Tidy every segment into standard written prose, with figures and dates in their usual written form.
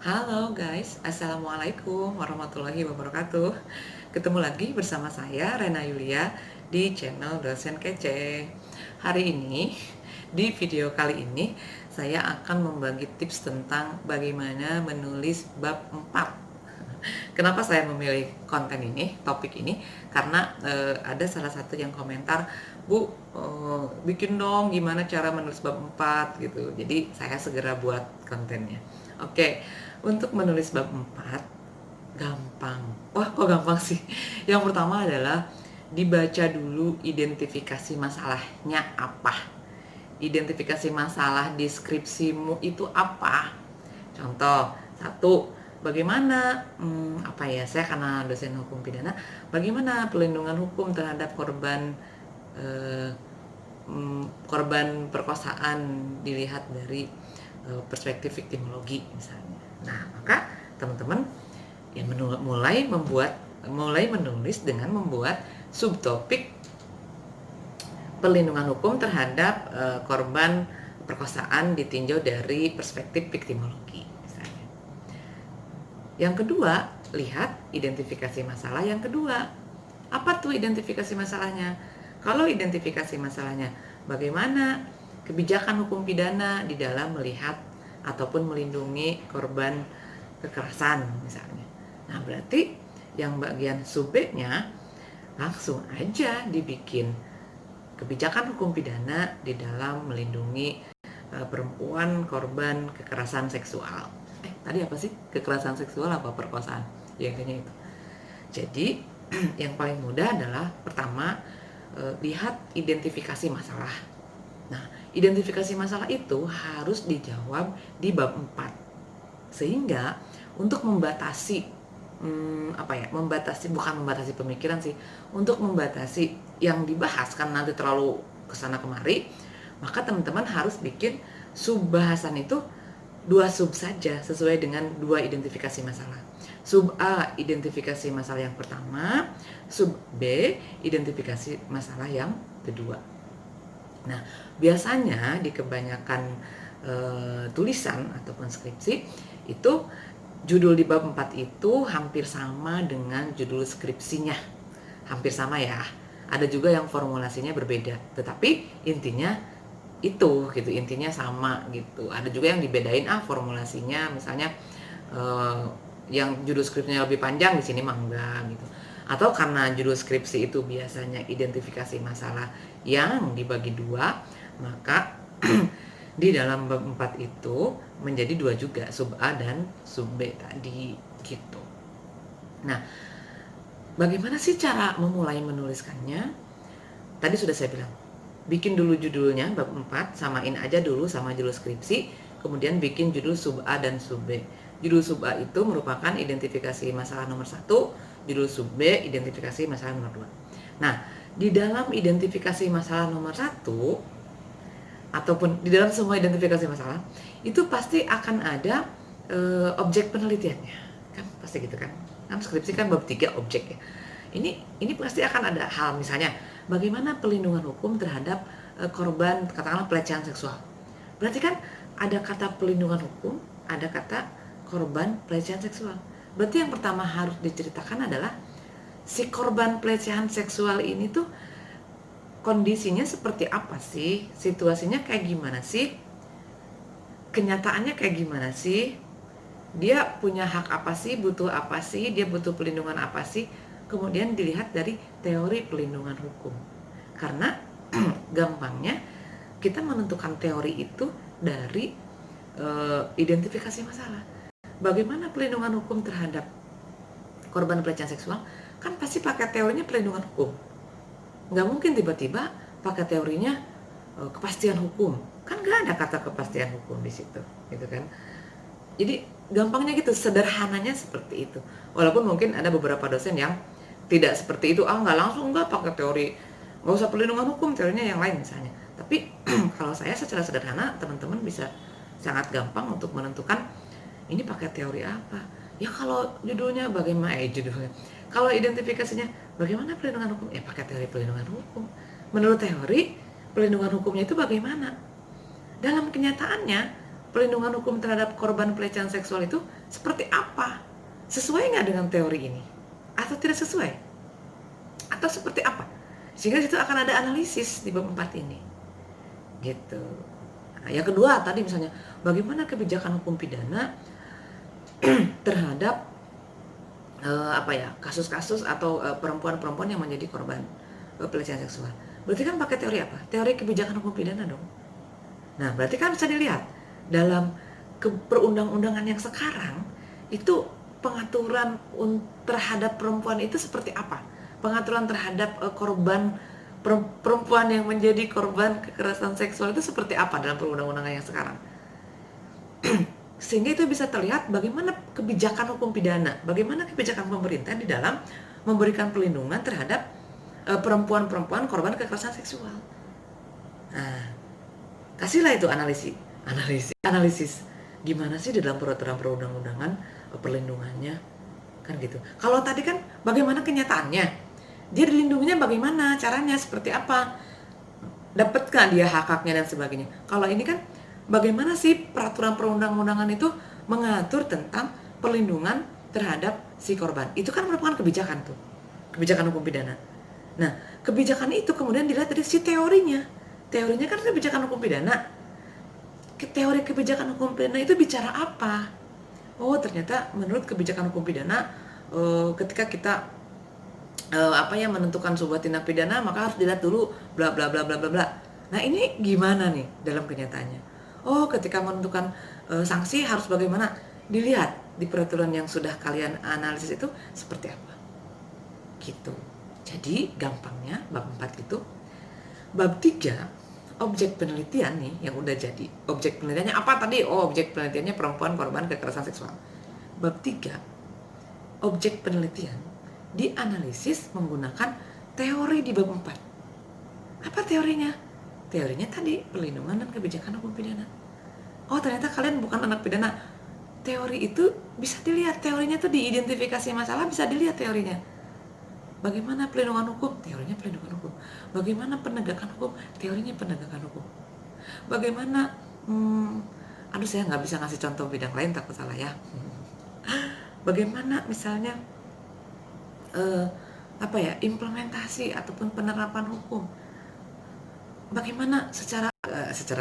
Halo guys, Assalamualaikum warahmatullahi wabarakatuh. Ketemu lagi bersama saya Rena Yulia di channel Dosen Kece. Hari ini, di video kali ini saya akan membagi tips tentang bagaimana menulis bab 4. Kenapa saya memilih konten ini, topik ini? Karena ada salah satu yang komentar, Bu, bikin dong gimana cara menulis bab 4 gitu. Jadi saya segera buat kontennya. Oke, untuk menulis bab 4 gampang. Wah, kok gampang sih? Yang pertama adalah dibaca dulu identifikasi masalahnya apa. Identifikasi masalah deskripsimu itu apa? Contoh, satu, bagaimana saya karena dosen hukum pidana, bagaimana pelindungan hukum terhadap eh, korban perkosaan dilihat dari perspektif viktimologi misalnya. Nah, maka teman-teman ya mulai menulis dengan membuat subtopik perlindungan hukum terhadap korban perkosaan ditinjau dari perspektif viktimologi misalnya. Yang kedua, lihat identifikasi masalah yang kedua. Apa tuh identifikasi masalahnya? Kalau identifikasi masalahnya, bagaimana kebijakan hukum pidana di dalam melihat ataupun melindungi korban kekerasan misalnya. Nah, berarti yang bagian sub B-nya langsung aja dibikin kebijakan hukum pidana di dalam melindungi perempuan korban kekerasan seksual. Tadi apa sih? Kekerasan seksual apa perkosaan? Ya intinya itu. Jadi yang paling mudah adalah pertama lihat identifikasi masalah. Nah, identifikasi masalah itu harus dijawab di bab 4. Sehingga untuk membatasi bukan membatasi pemikiran sih, untuk membatasi yang dibahas kan nanti terlalu kesana kemari, maka teman-teman harus bikin sub bahasan itu 2 sub saja sesuai dengan 2 identifikasi masalah. Sub A identifikasi masalah yang pertama, sub B identifikasi masalah yang kedua. Nah, biasanya di kebanyakan tulisan ataupun skripsi itu judul di bab 4 itu hampir sama dengan judul skripsinya. Hampir sama ya. Ada juga yang formulasinya berbeda, tetapi intinya itu gitu, intinya sama gitu. Ada juga yang dibedain formulasinya misalnya yang judul skripsinya lebih panjang di sini mah enggak gitu. Atau karena judul skripsi itu biasanya identifikasi masalah yang dibagi 2, maka di dalam bab 4 itu menjadi 2 juga, sub A dan sub B tadi gitu. Nah, bagaimana sih cara memulai menuliskannya? Tadi sudah saya bilang, bikin dulu judulnya bab 4, samain aja dulu sama judul skripsi, kemudian bikin judul sub A dan sub B. Judul sub A itu merupakan identifikasi masalah nomor 1, judul sub B identifikasi masalah nomor 2. Nah, di dalam identifikasi masalah nomor 1 ataupun di dalam semua identifikasi masalah itu pasti akan ada objek penelitiannya, kan pasti gitu kan skripsi kan bab 3 objek ya. Ini pasti akan ada hal, misalnya bagaimana pelindungan hukum terhadap korban katakanlah pelecehan seksual. Berarti kan ada kata pelindungan hukum, ada kata korban pelecehan seksual. Berarti yang pertama harus diceritakan adalah si korban pelecehan seksual ini tuh kondisinya seperti apa sih, situasinya kayak gimana sih, kenyataannya kayak gimana sih, dia punya hak apa sih, butuh apa sih, dia butuh pelindungan apa sih. Kemudian dilihat dari teori pelindungan hukum, karena gampangnya kita menentukan teori itu dari identifikasi masalah. Bagaimana pelindungan hukum terhadap korban pelecehan seksual, kan pasti pakai teorinya pelindungan hukum. Nggak mungkin tiba-tiba pakai teorinya kepastian hukum, kan nggak ada kata kepastian hukum di situ, gitu kan. Jadi gampangnya gitu, sederhananya seperti itu. Walaupun mungkin ada beberapa dosen yang tidak seperti itu, nggak langsung nggak pakai teori, nggak usah pelindungan hukum, teorinya yang lain misalnya. Tapi kalau saya secara sederhana, teman-teman bisa sangat gampang untuk menentukan ini pakai teori apa. Ya kalau judulnya bagaimana judulnya. Kalau identifikasinya bagaimana pelindungan hukum, ya pakai teori pelindungan hukum. Menurut teori pelindungan hukumnya itu bagaimana? Dalam kenyataannya pelindungan hukum terhadap korban pelecehan seksual itu seperti apa? Sesuai nggak dengan teori ini? Atau tidak sesuai? Atau seperti apa? Sehingga itu akan ada analisis di bab 4 ini. Gitu. Nah, yang kedua tadi misalnya, bagaimana kebijakan hukum pidana terhadap kasus-kasus atau perempuan-perempuan yang menjadi korban pelecehan seksual. Berarti kan pakai teori apa? Teori kebijakan hukum pidana dong. Nah, berarti kan bisa dilihat dalam perundang-undangan yang sekarang itu pengaturan terhadap perempuan itu seperti apa? Pengaturan terhadap korban perempuan yang menjadi korban kekerasan seksual itu seperti apa dalam perundang-undangan yang sekarang? Sehingga itu bisa terlihat bagaimana kebijakan hukum pidana, bagaimana kebijakan pemerintah di dalam memberikan perlindungan terhadap perempuan-perempuan korban kekerasan seksual. Nah, kasihlah itu analisis. Gimana sih di dalam peraturan perundang-undangan perlindungannya, kan gitu. Kalau tadi kan bagaimana kenyataannya, dia dilindunginya bagaimana, caranya seperti apa, dapatkah dia hak-haknya dan sebagainya. Kalau ini kan bagaimana sih peraturan perundang-undangan itu mengatur tentang perlindungan terhadap si korban. Itu kan merupakan kebijakan tuh, kebijakan hukum pidana. Nah, kebijakan itu kemudian dilihat dari si teorinya. Teorinya kan kebijakan hukum pidana. Teori kebijakan hukum pidana itu bicara apa? Oh, ternyata menurut kebijakan hukum pidana, ketika kita menentukan sebuah tindak pidana, maka harus dilihat dulu bla bla bla bla bla bla. Nah, ini gimana nih dalam kenyataannya? Oh, ketika menentukan sanksi harus bagaimana? Dilihat di peraturan yang sudah kalian analisis itu seperti apa. Gitu. Jadi gampangnya bab 4 itu. Bab 3, objek penelitian nih yang udah jadi. Objek penelitiannya apa tadi? Oh, objek penelitiannya perempuan korban kekerasan seksual. Bab 3, objek penelitian dianalisis menggunakan teori di bab 4. Apa teorinya? Teorinya tadi perlindungan dan kebijakan hukum pidana. Oh, ternyata kalian bukan anak pidana. Teori itu bisa dilihat, teorinya tuh diidentifikasi masalah, bisa dilihat teorinya. Bagaimana pelindungan hukum? Teorinya pelindungan hukum. Bagaimana penegakan hukum? Teorinya penegakan hukum. Bagaimana saya nggak bisa ngasih contoh bidang lain, takut salah ya. Bagaimana misalnya implementasi ataupun penerapan hukum? Bagaimana secara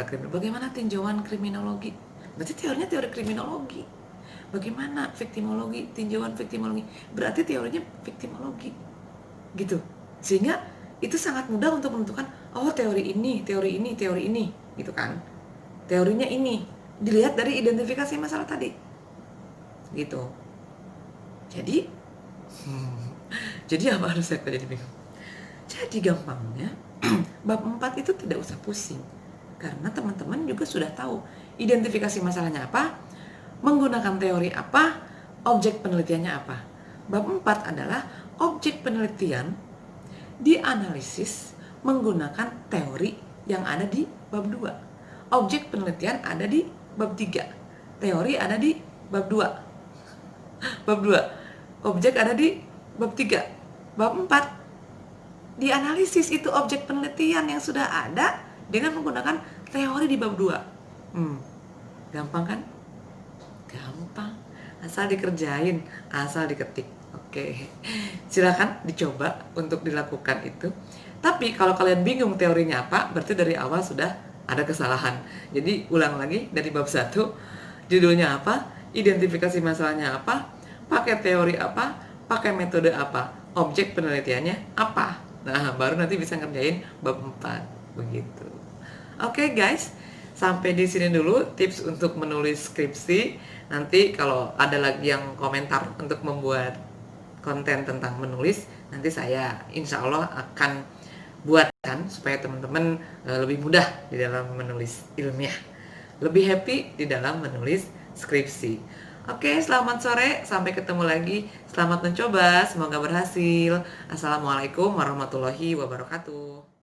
kriminal? Bagaimana tinjauan kriminologi? Berarti teorinya teori kriminologi. Bagaimana viktimologi, tinjauan viktimologi? Berarti teorinya viktimologi. Gitu. Sehingga itu sangat mudah untuk menentukan, oh teori ini, gitu kan. Teorinya ini dilihat dari identifikasi masalah tadi. Gitu. Jadi apa harus saya jadi bingung? Jadi gampangnya bab 4 itu tidak usah pusing. Karena teman-teman juga sudah tahu identifikasi masalahnya apa, menggunakan teori apa, objek penelitiannya apa. Bab 4 adalah objek penelitian dianalisis menggunakan teori yang ada di bab 2. Objek penelitian ada di bab 3. Teori ada di bab 2. Bab 2. Objek ada di bab 3. Bab 4 dianalisis itu objek penelitian yang sudah ada dengan menggunakan teori di bab 2. Gampang kan? Gampang. Asal dikerjain, asal diketik. Oke. Silakan dicoba untuk dilakukan itu. Tapi kalau kalian bingung teorinya apa, berarti dari awal sudah ada kesalahan. Jadi ulang lagi dari bab 1, judulnya apa, identifikasi masalahnya apa, pakai teori apa, pakai metode apa, objek penelitiannya apa. Nah, baru nanti bisa ngerjain bab 4 begitu. Oke, guys, sampai di sini dulu tips untuk menulis skripsi. Nanti kalau ada lagi yang komentar untuk membuat konten tentang menulis, nanti saya insya Allah akan buatkan supaya teman-teman lebih mudah di dalam menulis ilmiah, lebih happy di dalam menulis skripsi. Oke, selamat sore, sampai ketemu lagi. Selamat mencoba, semoga berhasil. Assalamualaikum warahmatullahi wabarakatuh.